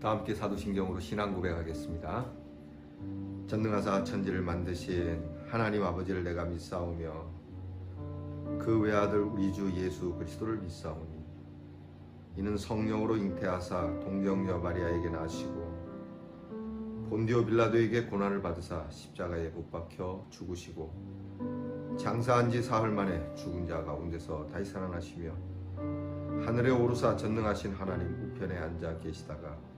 다 함께 사도신경으로 신앙 고백하겠습니다. 전능하사 천지를 만드신 하나님 아버지를 내가 믿사오며 그 외아들 우리 주 예수 그리스도를 믿사오니 이는 성령으로 잉태하사 동정녀 마리아에게 나시고 본디오 빌라도에게 고난을 받으사 십자가에 못 박혀 죽으시고 장사한 지 사흘 만에 죽은 자 가운데서 다시 살아나시며 하늘에 오르사 전능하신 하나님 우편에 앉아 계시다가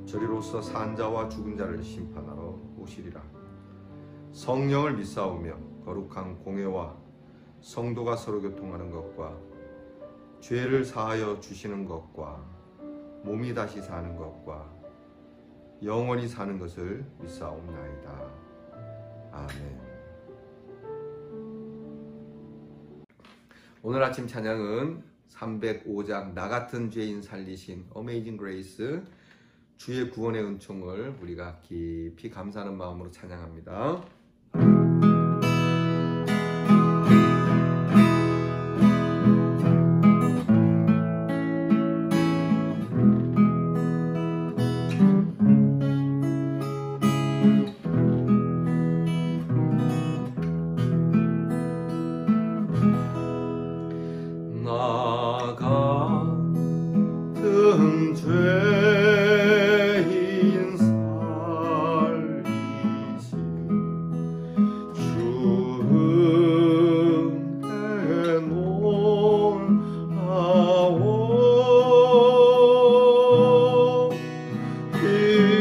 저리로서 산 자와 죽은 자를 심판하러 오시리라. 성령을 믿사오며 거룩한 공회와 성도가 서로 교통하는 것과 죄를 사하여 주시는 것과 몸이 다시 사는 것과 영원히 사는 것을 믿사옵나이다. 아멘. 오늘 아침 찬양은 305장 나 같은 죄인 살리신 어메이징 그레이스 주의 구원의 은총을 우리가 깊이 감사하는 마음으로 찬양합니다. 나 같은 죄인 살리신 주은혜 놀라워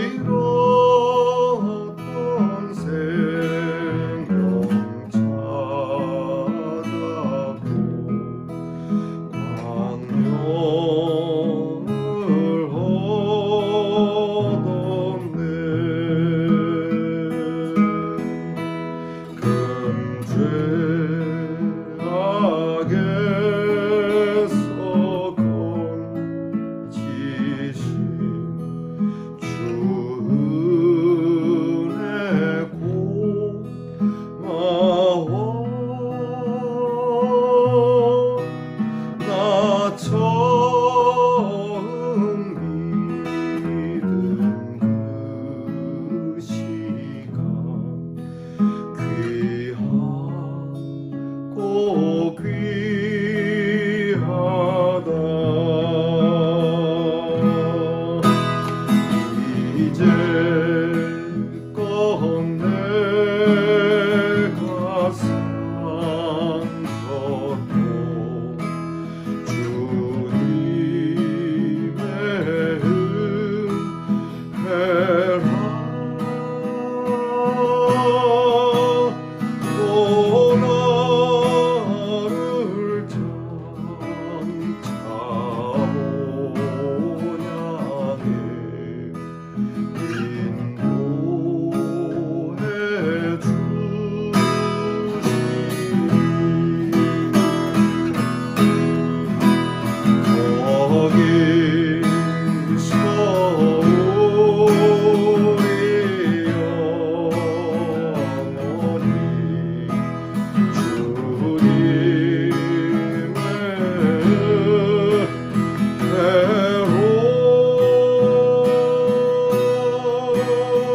잃었던 생명 찾았고 광명을 얻었네. 금죄악에서 건지신 주은혜 고마워. 나 처음 믿은 그 시간 귀하고 귀하다. 이제껏 내가 산 것도 주님의 은혜라. 또 나를 장차 온양해 인도해 주시니 거기서 우리 영원히 주님의 은혜로 해처럼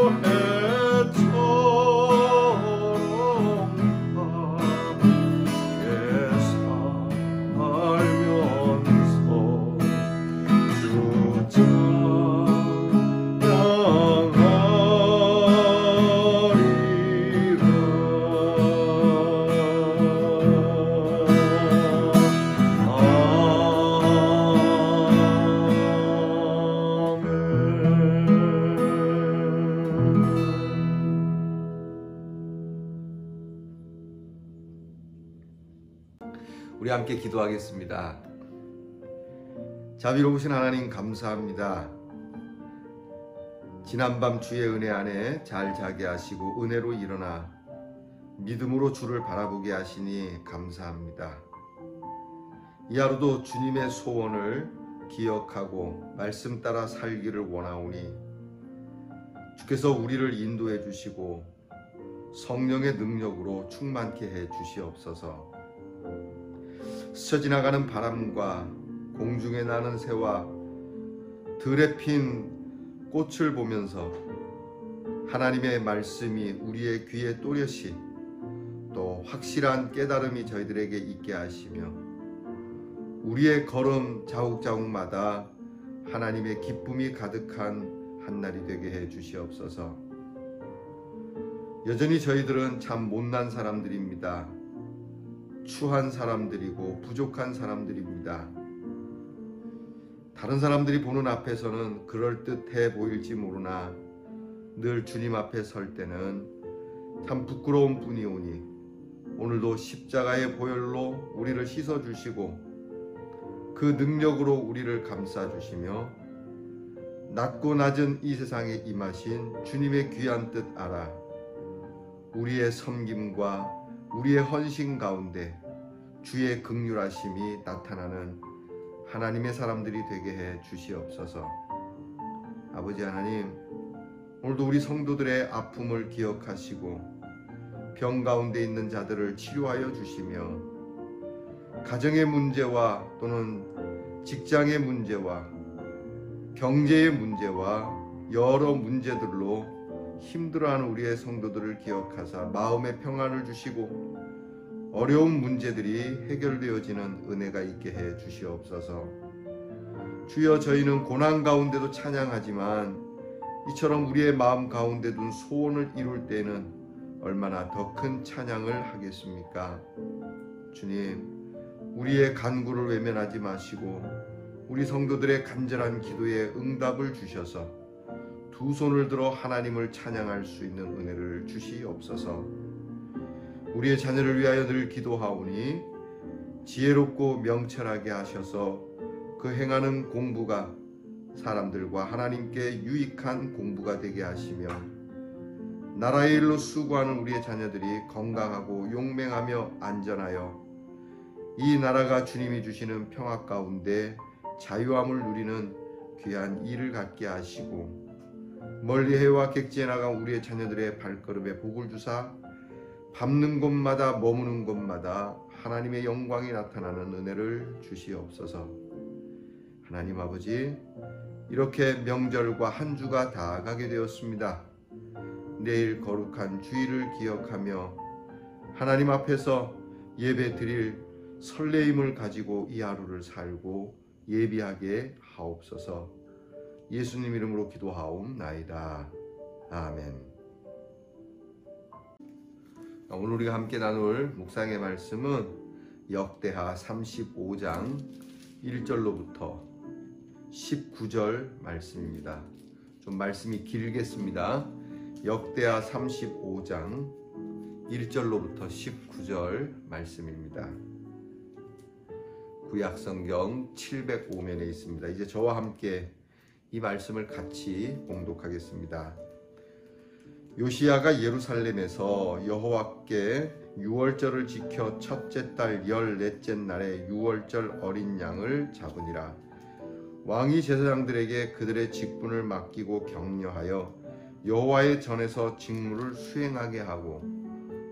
함께 살면서 주 우리 함께 기도하겠습니다. 자비로우신 하나님 감사합니다. 지난밤 주의 은혜 안에 잘 자게 하시고 은혜로 일어나 믿음으로 주를 바라보게 하시니 감사합니다. 이 하루도 주님의 소원을 기억하고 말씀 따라 살기를 원하오니 주께서 우리를 인도해 주시고 성령의 능력으로 충만케 해 주시옵소서. 스쳐 지나가는 바람과 공중에 나는 새와 들에 핀 꽃을 보면서 하나님의 말씀이 우리의 귀에 또렷이 또 확실한 깨달음이 저희들에게 있게 하시며 우리의 걸음 자욱자욱마다 하나님의 기쁨이 가득한 한날이 되게 해 주시옵소서. 여전히 저희들은 참 못난 사람들입니다. 추한 사람들이고 부족한 사람들입니다. 다른 사람들이 보는 앞에서는 그럴듯해 보일지 모르나 늘 주님 앞에 설 때는 참 부끄러운 뿐이오니 오늘도 십자가의 보혈로 우리를 씻어주시고 그 능력으로 우리를 감싸주시며 낮고 낮은 이 세상에 임하신 주님의 귀한 뜻 알아 우리의 섬김과 우리의 헌신 가운데 주의 긍휼하심이 나타나는 하나님의 사람들이 되게 해 주시옵소서. 아버지 하나님, 오늘도 우리 성도들의 아픔을 기억하시고 병 가운데 있는 자들을 치료하여 주시며 가정의 문제와 또는 직장의 문제와 경제의 문제와 여러 문제들로 힘들어하는 우리의 성도들을 기억하사 마음의 평안을 주시고 어려운 문제들이 해결되어지는 은혜가 있게 해 주시옵소서. 주여, 저희는 고난 가운데도 찬양하지만 이처럼 우리의 마음 가운데 둔 소원을 이룰 때는 얼마나 더 큰 찬양을 하겠습니까? 주님, 우리의 간구를 외면하지 마시고 우리 성도들의 간절한 기도에 응답을 주셔서 두 손을 들어 하나님을 찬양할 수 있는 은혜를 주시옵소서. 우리의 자녀를 위하여 늘 기도하오니 지혜롭고 명철하게 하셔서 그 행하는 공부가 사람들과 하나님께 유익한 공부가 되게 하시며 나라의 일로 수고하는 우리의 자녀들이 건강하고 용맹하며 안전하여 이 나라가 주님이 주시는 평화 가운데 자유함을 누리는 귀한 일을 갖게 하시고 멀리 해와 객지에 나간 우리의 자녀들의 발걸음에 복을 주사 밟는 곳마다 머무는 곳마다 하나님의 영광이 나타나는 은혜를 주시옵소서. 하나님 아버지, 이렇게 명절과 한 주가 다 가게 되었습니다. 내일 거룩한 주일을 기억하며 하나님 앞에서 예배 드릴 설레임을 가지고 이 하루를 살고 예비하게 하옵소서. 예수님 이름으로 기도하옵나이다. 아멘. 오늘 우리가 함께 나눌 묵상의 말씀은 역대하 35장 1절로부터 19절 말씀입니다. 좀 말씀이 길겠습니다. 역대하 35장 1절로부터 19절 말씀입니다. 구약성경 705면에 있습니다. 이제 저와 함께 이 말씀을 같이 봉독하겠습니다. 요시야가 예루살렘에서 여호와께 유월절을 지켜 첫째 달 14째 날에 유월절 어린 양을 잡으니라. 왕이 제사장들에게 그들의 직분을 맡기고 격려하여 여호와의 전에서 직무를 수행하게 하고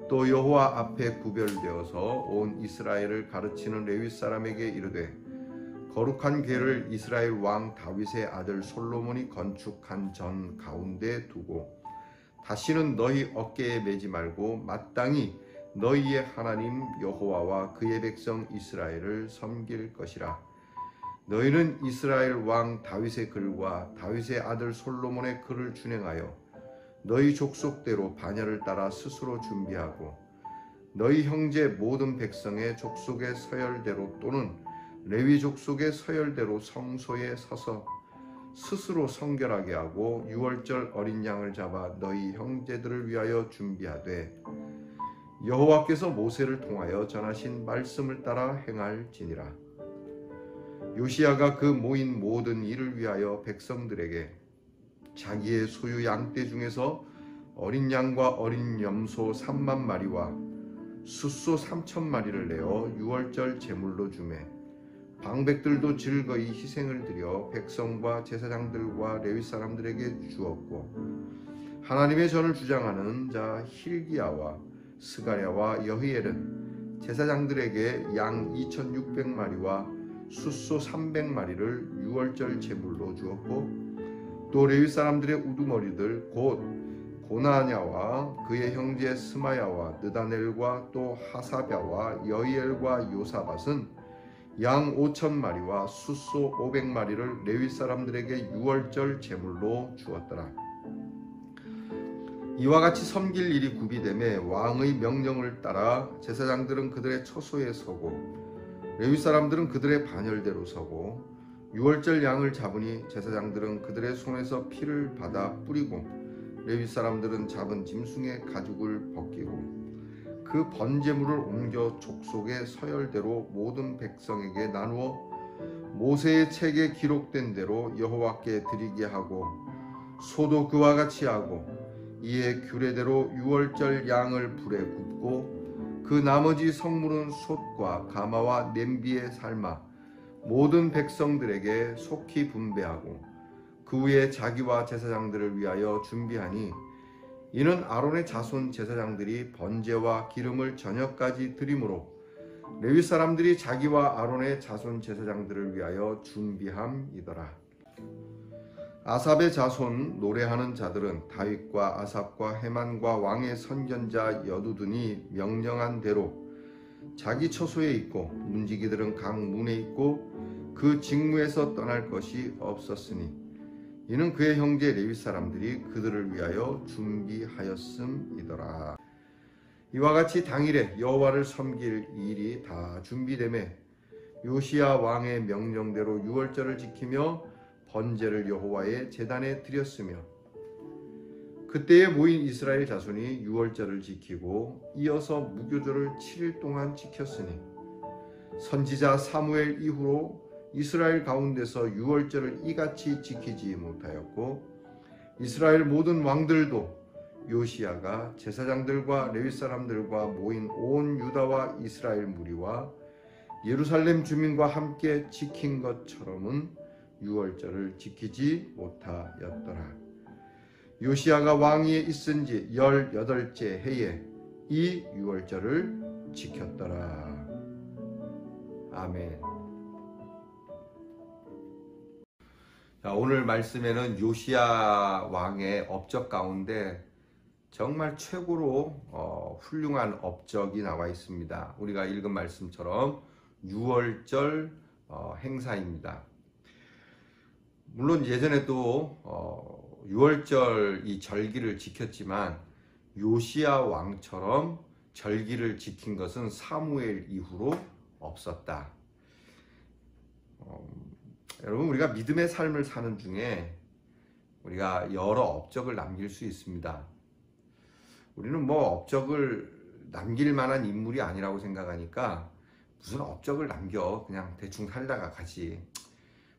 또 여호와 앞에 구별되어서 온 이스라엘을 가르치는 레위 사람에게 이르되 거룩한 궤를 이스라엘 왕 다윗의 아들 솔로몬이 건축한 전 가운데 두고 다시는 너희 어깨에 매지 말고 마땅히 너희의 하나님 여호와와 그의 백성 이스라엘을 섬길 것이라. 너희는 이스라엘 왕 다윗의 글과 다윗의 아들 솔로몬의 글을 준행하여 너희 족속대로 반열을 따라 스스로 준비하고 너희 형제 모든 백성의 족속의 서열대로 또는 레위 족속의 서열대로 성소에 서서 스스로 성결하게 하고 유월절 어린 양을 잡아 너희 형제들을 위하여 준비하되 여호와께서 모세를 통하여 전하신 말씀을 따라 행할지니라. 요시야가 그 모인 모든 일을 위하여 백성들에게 자기의 소유 양떼 중에서 어린 양과 어린 염소 3만 마리와 숫소 3천 마리를 내어 유월절 제물로 주매 방백들도 즐거이 희생을 드려 백성과 제사장들과 레위 사람들에게 주었고 하나님의 전을 주장하는 자 hil기야와 스가랴와 여히엘은 제사장들에게 양 2,600마리와 숫소 300마리를 유월절 제물로 주었고 또 레위 사람들의 우두머리들 곧 고나냐와 그의 형제 스마야와 느다넬과 또 하사랴와 여이엘과 요사밧은 양 5,000마리와 숫소 500마리를 레위 사람들에게 유월절 제물로 주었더라. 이와 같이 섬길 일이 구비되매 왕의 명령을 따라 제사장들은 그들의 처소에 서고 레위 사람들은 그들의 반열대로 서고 유월절 양을 잡으니 제사장들은 그들의 손에서 피를 받아 뿌리고 레위 사람들은 잡은 짐승의 가죽을 벗기고 그 번제물을 옮겨 족속의 서열대로 모든 백성에게 나누어 모세의 책에 기록된 대로 여호와께 드리게 하고 소도 그와 같이 하고 이에 규례대로 유월절 양을 불에 굽고 그 나머지 성물은 솥과 가마와 냄비에 삶아 모든 백성들에게 속히 분배하고 그 후에 자기와 제사장들을 위하여 준비하니 이는 아론의 자손 제사장들이 번제와 기름을 저녁까지 드림으로 레위 사람들이 자기와 아론의 자손 제사장들을 위하여 준비함이더라. 아삽의 자손 노래하는 자들은 다윗과 아삽과 헤만과 왕의 선견자 여두둔이 명령한 대로 자기 처소에 있고 문지기들은 각 문에 있고 그 직무에서 떠날 것이 없었으니 이는 그의 형제 레위 사람들이 그들을 위하여 준비하였음이더라. 이와 같이 당일에 여호와를 섬길 일이 다 준비되매 요시야 왕의 명령대로 유월절을 지키며 번제를 여호와의 제단에 드렸으며 그때에 모인 이스라엘 자손이 유월절을 지키고 이어서 무교절을 7일 동안 지켰으니 선지자 사무엘 이후로 이스라엘 가운데서 유월절을 이같이 지키지 못하였고 이스라엘 모든 왕들도 요시야가 제사장들과 레위 사람들과 모인 온 유다와 이스라엘 무리와 예루살렘 주민과 함께 지킨 것처럼은 유월절을 지키지 못하였더라. 요시야가 왕위에 있은 지 18째 해에 이 유월절을 지켰더라. 아멘. 자, 오늘 말씀에는 요시야 왕의 업적 가운데 정말 최고로 훌륭한 업적이 나와 있습니다. 우리가 읽은 말씀처럼 유월절 행사입니다. 물론 예전에도 유월절 이 절기를 지켰지만 요시야 왕처럼 절기를 지킨 것은 사무엘 이후로 없었다. 여러분, 우리가 믿음의 삶을 사는 중에 우리가 여러 업적을 남길 수 있습니다. 우리는 뭐 업적을 남길 만한 인물이 아니라고 생각하니까 무슨 업적을 남겨, 그냥 대충 살다가 가지,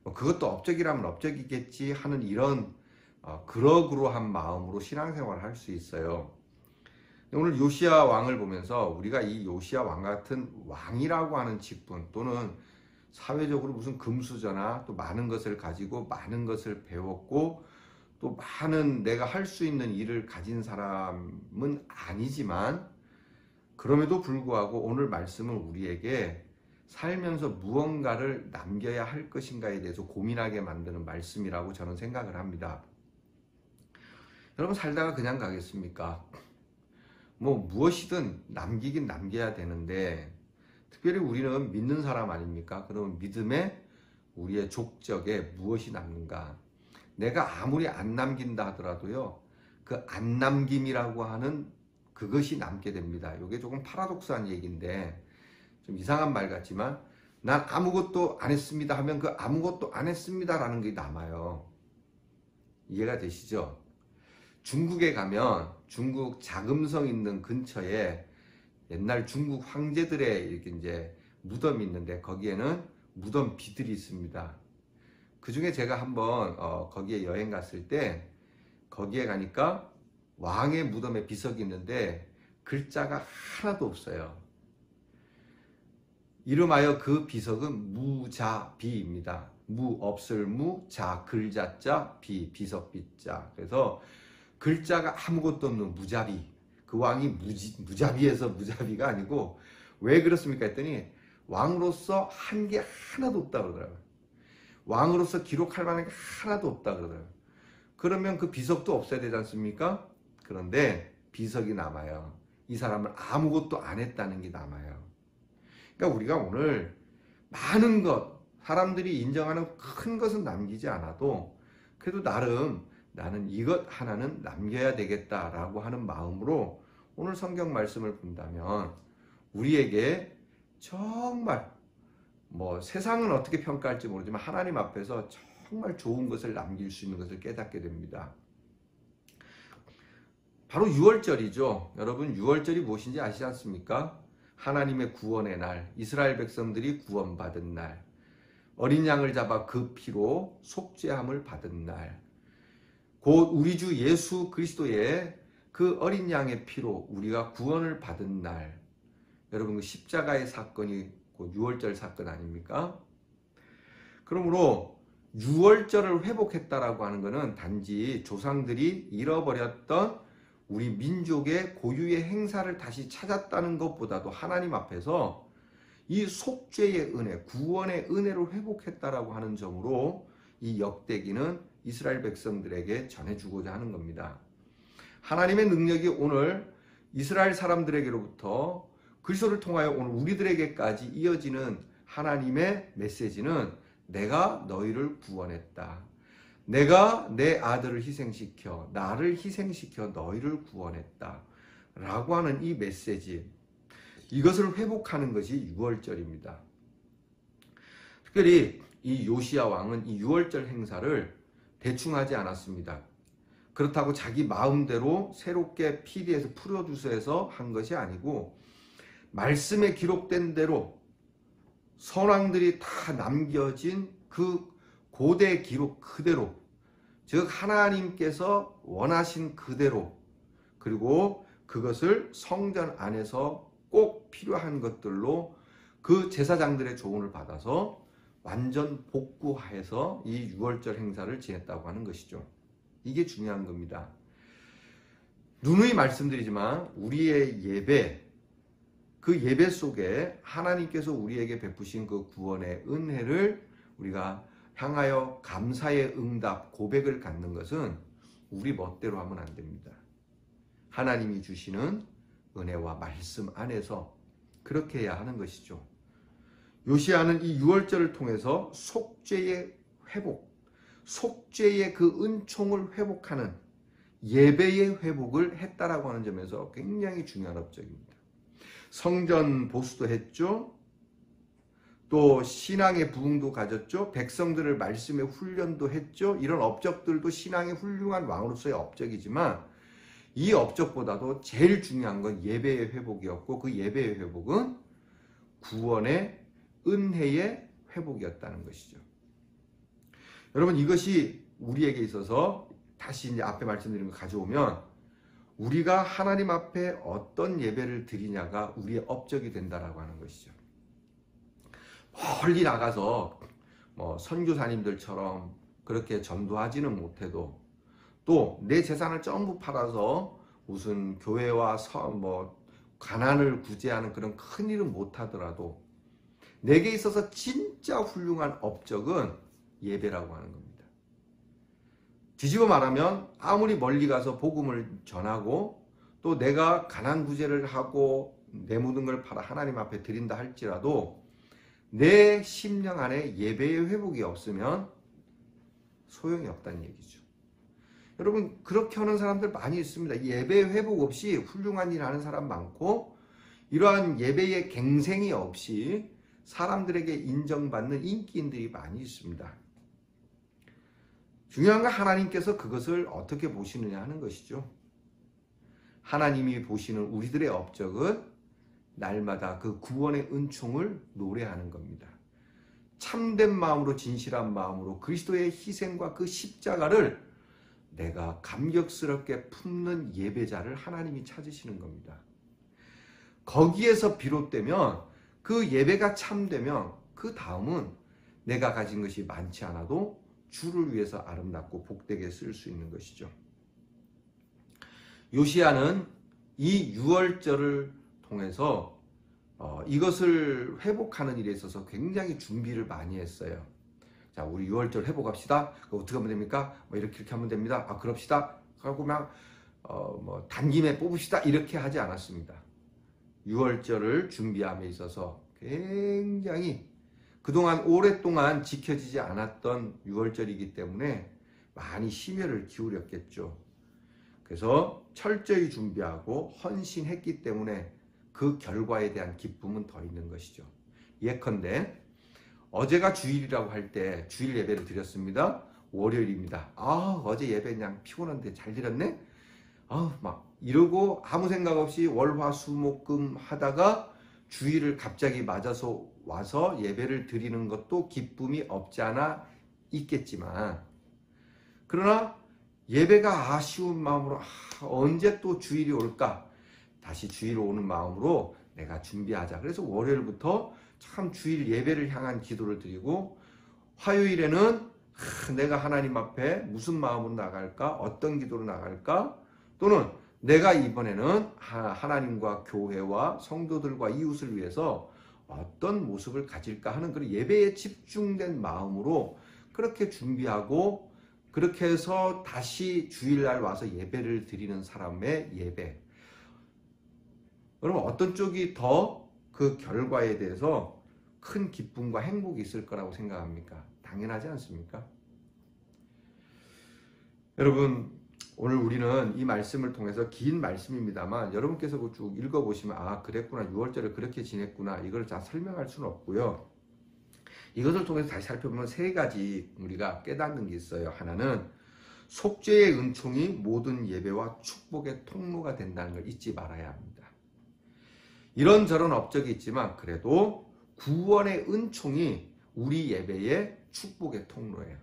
뭐 그것도 업적이라면 업적이겠지 하는 이런 그러그러한 마음으로 신앙생활을 할 수 있어요. 오늘 요시야 왕을 보면서 우리가 이 요시야 왕 같은 왕이라고 하는 직분 또는 사회적으로 무슨 금수저나 또 많은 것을 가지고 많은 것을 배웠고 또 많은 내가 할 수 있는 일을 가진 사람은 아니지만 그럼에도 불구하고 오늘 말씀은 우리에게 살면서 무언가를 남겨야 할 것인가에 대해서 고민하게 만드는 말씀이라고 저는 생각을 합니다. 여러분, 살다가 그냥 가겠습니까? 뭐 무엇이든 남기긴 남겨야 되는데 특별히 우리는 믿는 사람 아닙니까? 그러면 믿음에 우리의 족적에 무엇이 남는가? 내가 아무리 안 남긴다 하더라도요, 그 안 남김이라고 하는 그것이 남게 됩니다. 이게 조금 파라독스한 얘기인데 좀 이상한 말 같지만 난 아무것도 안 했습니다 하면 그 아무것도 안 했습니다 라는 게 남아요. 이해가 되시죠? 중국에 가면 중국 자금성 있는 근처에 옛날 중국 황제들의 이렇게 이제 무덤이 있는데 거기에는 무덤 비들이 있습니다. 그 중에 제가 한번 거기에 여행 갔을 때 거기에 가니까 왕의 무덤에 비석이 있는데 글자가 하나도 없어요. 이름하여 그 비석은 무자비입니다. 무 없을 무, 자 글자자, 비 비석 비자. 그래서 글자가 아무것도 없는 무자비. 그 왕이 무자비에서 무자비가 아니고 왜 그렇습니까 했더니 왕으로서 한 게 하나도 없다 그러더라고요. 왕으로서 기록할 만한 게 하나도 없다 그러더라고요. 그러면 그 비석도 없어야 되지 않습니까? 그런데 비석이 남아요. 이 사람은 아무것도 안 했다는 게 남아요. 그러니까 우리가 오늘 많은 것, 사람들이 인정하는 큰 것은 남기지 않아도 그래도 나름 나는 이것 하나는 남겨야 되겠다라고 하는 마음으로 오늘 성경 말씀을 본다면 우리에게 정말 세상은 어떻게 평가할지 모르지만 하나님 앞에서 정말 좋은 것을 남길 수 있는 것을 깨닫게 됩니다. 바로 6월절이죠. 여러분 6월절이 무엇인지 아시지 않습니까? 하나님의 구원의 날, 이스라엘 백성들이 구원받은 날, 어린 양을 잡아 그 피로 속죄함을 받은 날, 곧 우리 주 예수 그리스도의 그 어린 양의 피로 우리가 구원을 받은 날. 여러분 그 십자가의 사건이 곧 6월절 사건 아닙니까? 그러므로 6월절을 회복했다라고 하는 것은 단지 조상들이 잃어버렸던 우리 민족의 고유의 행사를 다시 찾았다는 것보다도 하나님 앞에서 이 속죄의 은혜, 구원의 은혜를 회복했다라고 하는 점으로 이 역대기는 이스라엘 백성들에게 전해주고자 하는 겁니다. 하나님의 능력이 오늘 이스라엘 사람들에게로부터 그리스도를 통하여 오늘 우리들에게까지 이어지는 하나님의 메시지는 내가 너희를 구원했다. 내가 내 아들을 희생시켜 나를 희생시켜 너희를 구원했다 라고 하는 이 메시지, 이것을 회복하는 것이 6월절입니다. 특별히 이 요시야 왕은 이 6월절 행사를 대충 하지 않았습니다. 그렇다고 자기 마음대로 새롭게 PD에서 프로듀서해서 한 것이 아니고 말씀에 기록된 대로 선왕들이 다 남겨진 그 고대 기록 그대로, 즉 하나님께서 원하신 그대로, 그리고 그것을 성전 안에서 꼭 필요한 것들로 그 제사장들의 조언을 받아서 완전 복구해서 이 6월절 행사를 지냈다고 하는 것이죠. 이게 중요한 겁니다. 누누이 말씀드리지만 우리의 예배, 그 예배 속에 하나님께서 우리에게 베푸신 그 구원의 은혜를 우리가 향하여 감사의 응답, 고백을 갖는 것은 우리 멋대로 하면 안 됩니다. 하나님이 주시는 은혜와 말씀 안에서 그렇게 해야 하는 것이죠. 요시야는 이 6월절을 통해서 속죄의 회복, 속죄의 그 은총을 회복하는 예배의 회복을 했다라고 하는 점에서 굉장히 중요한 업적입니다. 성전 보수도 했죠. 또 신앙의 부흥도 가졌죠. 백성들을 말씀의 훈련도 했죠. 이런 업적들도 신앙의 훌륭한 왕으로서의 업적이지만 이 업적보다도 제일 중요한 건 예배의 회복이었고, 그 예배의 회복은 구원의 은혜의 회복이었다는 것이죠. 여러분, 이것이 우리에게 있어서 다시 이제 앞에 말씀드린 거 가져오면 우리가 하나님 앞에 어떤 예배를 드리냐가 우리의 업적이 된다라고 하는 것이죠. 멀리 나가서 선교사님들처럼 그렇게 전도하지는 못해도, 또 내 재산을 전부 팔아서 무슨 교회와 가난을 구제하는 그런 큰 일은 못하더라도 내게 있어서 진짜 훌륭한 업적은 예배라고 하는 겁니다. 뒤집어 말하면 아무리 멀리 가서 복음을 전하고 또 내가 가난 구제를 하고 내 모든 걸 팔아 하나님 앞에 드린다 할지라도 내 심령 안에 예배의 회복이 없으면 소용이 없다는 얘기죠. 여러분, 그렇게 하는 사람들 많이 있습니다. 예배의 회복 없이 훌륭한 일 하는 사람 많고, 이러한 예배의 갱생이 없이 사람들에게 인정받는 인기인들이 많이 있습니다. 중요한 건 하나님께서 그것을 어떻게 보시느냐 하는 것이죠. 하나님이 보시는 우리들의 업적은 날마다 그 구원의 은총을 노래하는 겁니다. 참된 마음으로, 진실한 마음으로 그리스도의 희생과 그 십자가를 내가 감격스럽게 품는 예배자를 하나님이 찾으시는 겁니다. 거기에서 비롯되면, 그 예배가 참되면 그 다음은 내가 가진 것이 많지 않아도 주를 위해서 아름답고 복되게 쓸 수 있는 것이죠. 요시야는 이 6월절을 통해서 이것을 회복하는 일에 있어서 굉장히 준비를 많이 했어요. 자, 우리 6월절 회복합시다. 어떻게 하면 됩니까? 뭐 이렇게 하면 됩니다. 아, 그럽시다. 하고 막 뭐 단김에 뽑읍시다. 이렇게 하지 않았습니다. 6월절을 준비함에 있어서 굉장히 그동안 오랫동안 지켜지지 않았던 6월절이기 때문에 많이 심혈을 기울였겠죠. 그래서 철저히 준비하고 헌신했기 때문에 그 결과에 대한 기쁨은 더 있는 것이죠. 예컨대 어제가 주일이라고 할 때 주일 예배를 드렸습니다. 월요일입니다. 아, 어제 예배 그냥 피곤한데 잘 드렸네? 막 이러고 아무 생각 없이 월화수목금 하다가 주일을 갑자기 맞아서 와서 예배를 드리는 것도 기쁨이 없지 않아 있겠지만, 그러나 예배가 아쉬운 마음으로 언제 또 주일이 올까? 다시 주일 오는 마음으로 내가 준비하자. 그래서 월요일부터 참 주일 예배를 향한 기도를 드리고, 화요일에는 내가 하나님 앞에 무슨 마음으로 나갈까? 어떤 기도로 나갈까? 또는 내가 이번에는 하나님과 교회와 성도들과 이웃을 위해서 어떤 모습을 가질까 하는 그런 예배에 집중된 마음으로 그렇게 준비하고, 그렇게 해서 다시 주일날 와서 예배를 드리는 사람의 예배. 그러면 어떤 쪽이 더 그 결과에 대해서 큰 기쁨과 행복이 있을 거라고 생각합니까? 당연하지 않습니까? 여러분, 오늘 우리는 이 말씀을 통해서 긴 말씀입니다만 여러분께서 쭉 읽어보시면 아, 그랬구나, 6월절을 그렇게 지냈구나, 이걸 다 설명할 수는 없고요. 이것을 통해서 다시 살펴보면 세 가지 우리가 깨닫는 게 있어요. 하나는 속죄의 은총이 모든 예배와 축복의 통로가 된다는 걸 잊지 말아야 합니다. 이런저런 업적이 있지만 그래도 구원의 은총이 우리 예배의 축복의 통로예요.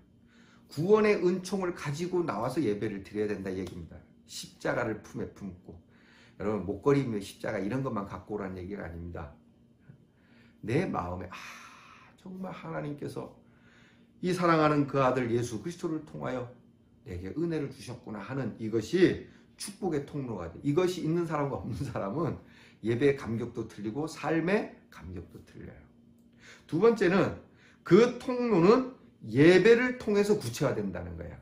구원의 은총을 가지고 나와서 예배를 드려야 된다 얘기입니다. 십자가를 품에 품고, 여러분 목걸이 십자가 이런 것만 갖고 오라는 얘기가 아닙니다. 내 마음에 정말 하나님께서 이 사랑하는 그 아들 예수 그리스도를 통하여 내게 은혜를 주셨구나 하는 이것이 축복의 통로가 돼. 이것이 있는 사람과 없는 사람은 예배의 감격도 틀리고 삶의 감격도 틀려요. 두 번째는 그 통로는 예배를 통해서 구체화된다는 거야.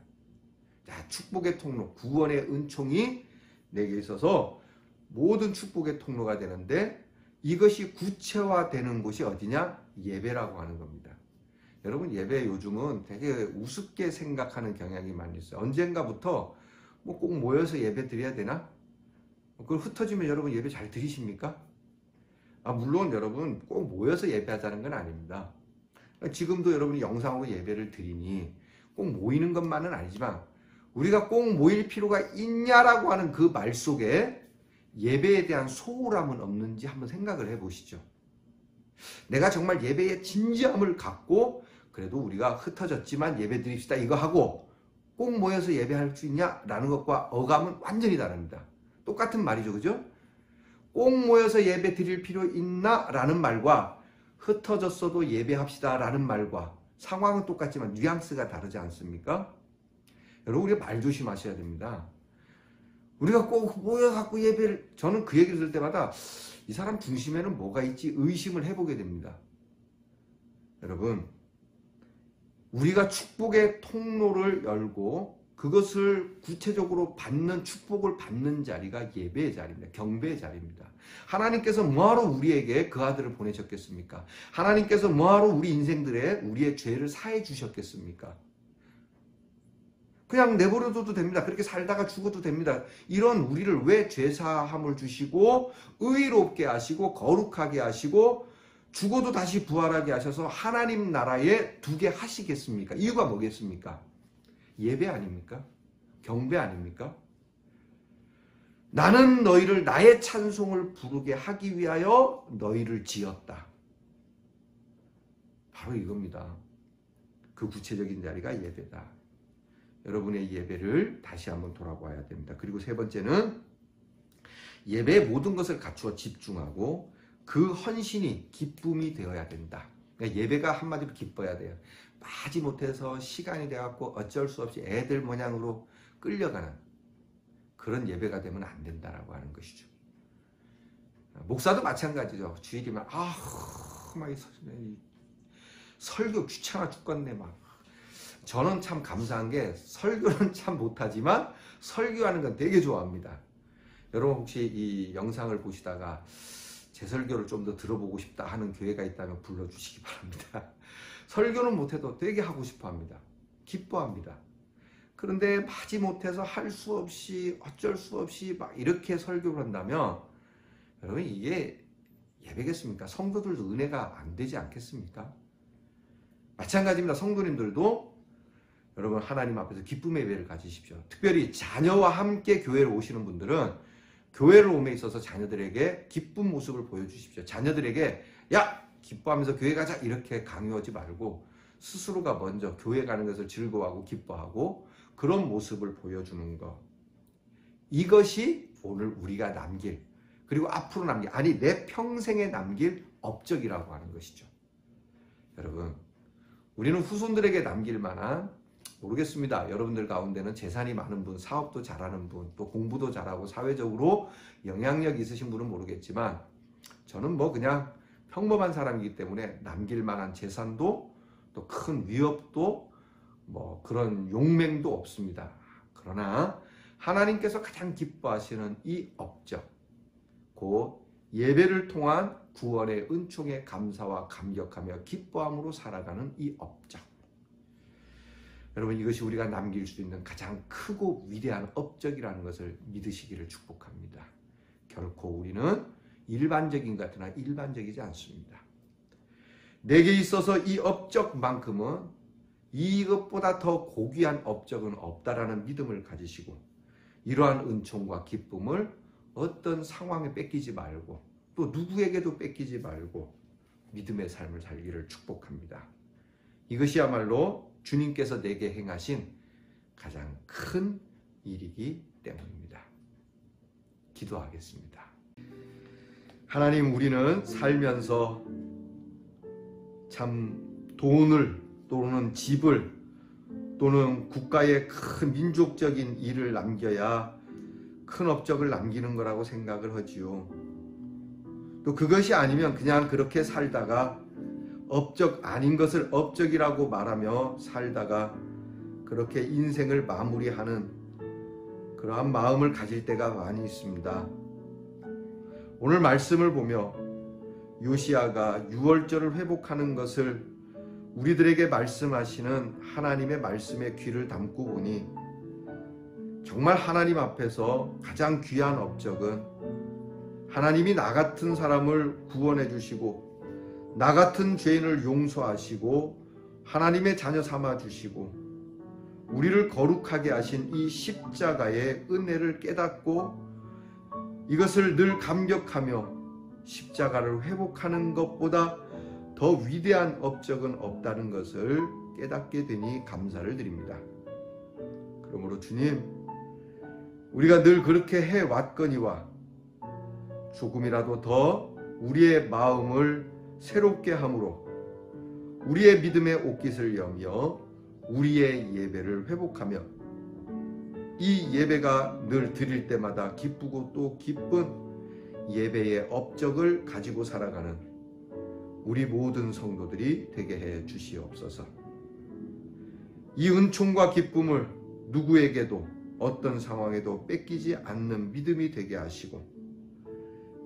자, 축복의 통로, 구원의 은총이 내게 있어서 모든 축복의 통로가 되는데, 이것이 구체화되는 곳이 어디냐? 예배라고 하는 겁니다. 여러분, 예배 요즘은 되게 우습게 생각하는 경향이 많이 있어요. 언젠가부터 뭐 꼭 모여서 예배 드려야 되나? 그걸 흩어지면 여러분 예배 잘 드리십니까? 물론 여러분 꼭 모여서 예배하자는 건 아닙니다. 지금도 여러분이 영상으로 예배를 드리니 꼭 모이는 것만은 아니지만 우리가 꼭 모일 필요가 있냐라고 하는 그 말 속에 예배에 대한 소홀함은 없는지 한번 생각을 해보시죠. 내가 정말 예배에 진지함을 갖고 그래도 우리가 흩어졌지만 예배 드립시다 이거 하고 꼭 모여서 예배할 수 있냐라는 것과 어감은 완전히 다릅니다. 똑같은 말이죠, 그죠? 꼭 모여서 예배 드릴 필요 있나? 라는 말과 흩어졌어도 예배합시다 라는 말과 상황은 똑같지만 뉘앙스가 다르지 않습니까? 여러분, 우리가 말 조심하셔야 됩니다. 우리가 꼭 모여갖고 예배를, 저는 그 얘기를 들을 때마다 이 사람 중심에는 뭐가 있지 의심을 해보게 됩니다. 여러분, 우리가 축복의 통로를 열고 그것을 구체적으로 받는, 축복을 받는 자리가 예배의 자리입니다. 경배의 자리입니다. 하나님께서 뭐하러 우리에게 그 아들을 보내셨겠습니까? 하나님께서 뭐하러 우리 인생들에 우리의 죄를 사해 주셨겠습니까? 그냥 내버려둬도 됩니다. 그렇게 살다가 죽어도 됩니다. 이런 우리를 왜 죄사함을 주시고 의롭게 하시고 거룩하게 하시고 죽어도 다시 부활하게 하셔서 하나님 나라에 두게 하시겠습니까? 이유가 뭐겠습니까? 예배 아닙니까? 경배 아닙니까? 나는 너희를 나의 찬송을 부르게 하기 위하여 너희를 지었다. 바로 이겁니다. 그 구체적인 자리가 예배다. 여러분의 예배를 다시 한번 돌아봐야 됩니다. 그리고 세 번째는 예배의 모든 것을 갖추어 집중하고 그 헌신이 기쁨이 되어야 된다. 그러니까 예배가 한마디로 기뻐야 돼요. 마지 못해서 시간이 돼갖고 어쩔 수 없이 애들 모양으로 끌려가는 그런 예배가 되면 안 된다라고 하는 것이죠. 목사도 마찬가지죠. 주일이면 막 설교 귀찮아 죽겠네 막 저는 참 감사한 게 설교는 참 못하지만 설교하는 건 되게 좋아합니다. 여러분 혹시 이 영상을 보시다가 제 설교를 좀 더 들어보고 싶다 하는 교회가 있다면 불러주시기 바랍니다. 설교는 못해도 되게 하고 싶어 합니다. 기뻐합니다. 그런데 마지못해서 할 수 없이 어쩔 수 없이 막 이렇게 설교를 한다면 여러분 이게 예배겠습니까? 성도들도 은혜가 안 되지 않겠습니까? 마찬가지입니다. 성도님들도 여러분 하나님 앞에서 기쁨의 예배를 가지십시오. 특별히 자녀와 함께 교회를 오시는 분들은 교회를 옴에 있어서 자녀들에게 기쁜 모습을 보여주십시오. 자녀들에게 야 기뻐하면서 교회 가자 이렇게 강요하지 말고 스스로가 먼저 교회 가는 것을 즐거워하고 기뻐하고 그런 모습을 보여주는 것. 이것이 오늘 우리가 남길 그리고 앞으로 남길 아니 내 평생에 남길 업적이라고 하는 것이죠. 여러분 우리는 후손들에게 남길 만한 모르겠습니다. 여러분들 가운데는 재산이 많은 분, 사업도 잘하는 분, 또 공부도 잘하고 사회적으로 영향력 있으신 분은 모르겠지만 저는 뭐 그냥 평범한 사람이기 때문에 남길 만한 재산도 또 큰 위협도 뭐 그런 용맹도 없습니다. 그러나 하나님께서 가장 기뻐하시는 이 업적, 곧 예배를 통한 구원의 은총에 감사와 감격하며 기뻐함으로 살아가는 이 업적. 여러분 이것이 우리가 남길 수 있는 가장 크고 위대한 업적이라는 것을 믿으시기를 축복합니다. 결코 우리는 일반적인 것 같으나 일반적이지 않습니다. 내게 있어서 이 업적만큼은 이것보다 더 고귀한 업적은 없다라는 믿음을 가지시고 이러한 은총과 기쁨을 어떤 상황에 뺏기지 말고 또 누구에게도 뺏기지 말고 믿음의 삶을 살기를 축복합니다. 이것이야말로 주님께서 내게 행하신 가장 큰 일이기 때문입니다. 기도하겠습니다. 하나님, 우리는 살면서 참 돈을 또는 집을 또는 국가의 큰 민족적인 일을 남겨야 큰 업적을 남기는 거라고 생각을 하지요. 또 그것이 아니면 그냥 그렇게 살다가 업적 아닌 것을 업적이라고 말하며 살다가 그렇게 인생을 마무리하는 그러한 마음을 가질 때가 많이 있습니다. 오늘 말씀을 보며 요시야가 유월절을 회복하는 것을 우리들에게 말씀하시는 하나님의 말씀에 귀를 담고 보니 정말 하나님 앞에서 가장 귀한 업적은 하나님이 나 같은 사람을 구원해 주시고 나 같은 죄인을 용서하시고 하나님의 자녀 삼아 주시고 우리를 거룩하게 하신 이 십자가의 은혜를 깨닫고 이것을 늘 감격하며 십자가를 회복하는 것보다 더 위대한 업적은 없다는 것을 깨닫게 되니 감사를 드립니다. 그러므로 주님, 우리가 늘 그렇게 해왔거니와 조금이라도 더 우리의 마음을 새롭게 함으로 우리의 믿음의 옷깃을 여며 우리의 예배를 회복하며 이 예배가 늘 드릴 때마다 기쁘고 또 기쁜 예배의 업적을 가지고 살아가는 우리 모든 성도들이 되게 해 주시옵소서. 이 은총과 기쁨을 누구에게도 어떤 상황에도 뺏기지 않는 믿음이 되게 하시고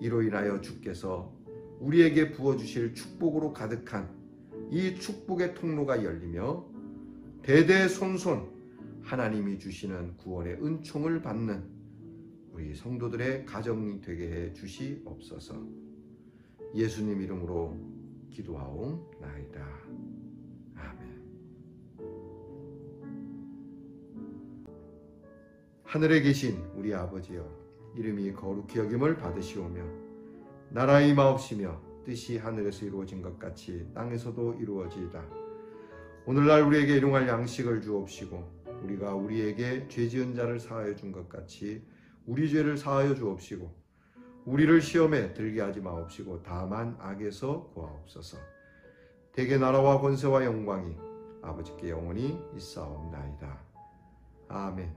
이로 인하여 주께서 우리에게 부어주실 축복으로 가득한 이 축복의 통로가 열리며 대대손손 하나님이 주시는 구원의 은총을 받는 우리 성도들의 가정이 되게 해 주시옵소서. 예수님 이름으로 기도하옵나이다. 아멘. 하늘에 계신 우리 아버지여, 이름이 거룩히 여김을 받으시오며 나라의 임하옵시며 뜻이 하늘에서 이루어진 것 같이 땅에서도 이루어지이다. 오늘날 우리에게 일용할 양식을 주옵시고 우리가 우리에게 죄지은 자를 사하여 준 것 같이 우리 죄를 사하여 주옵시고 우리를 시험에 들게 하지 마옵시고 다만 악에서 구하옵소서. 대개 나라와 권세와 영광이 아버지께 영원히 있사옵나이다. 아멘.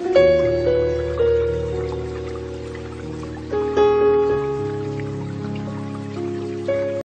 아멘.